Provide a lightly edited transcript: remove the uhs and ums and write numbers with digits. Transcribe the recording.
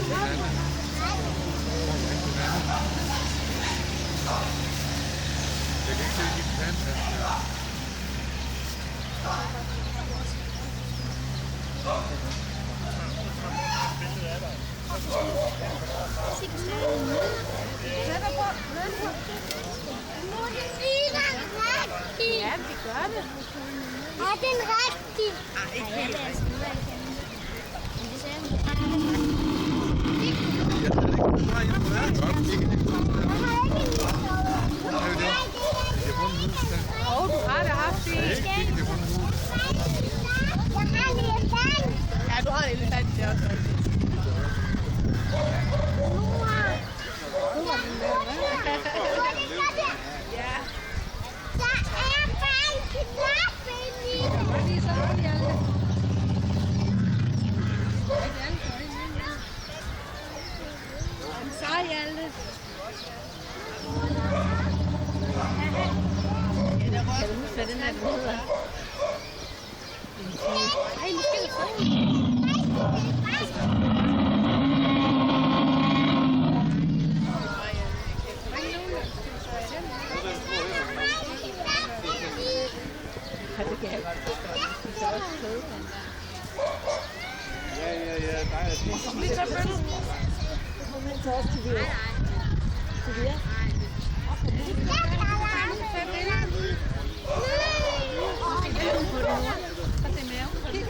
Jeg kan ikke se din tandtaske her. Ja, vi gør det. Er den rigtig? Nej, ikke helt rigtigt. Men det sagde Jeg ved ikke, hvor meget jeg må være. Godt, ikke det. Jeg har vundet hus, da. Du har da haft det. Ikke det vundet hus. Jeg har en elefant. Ja, du har en elefant, det er også rigtigt. Ja. Der er bare en knap inde i den. Hvad er det så, Hjalte? Så, Hjalte. Kan du huske, hvad den her hedder? Ej, nu skal du det kan jeg godt forstå. Det er også kød. Ja, der er det. Skal vi tage følge? Men så også til Via. Til Via. Tag billeder.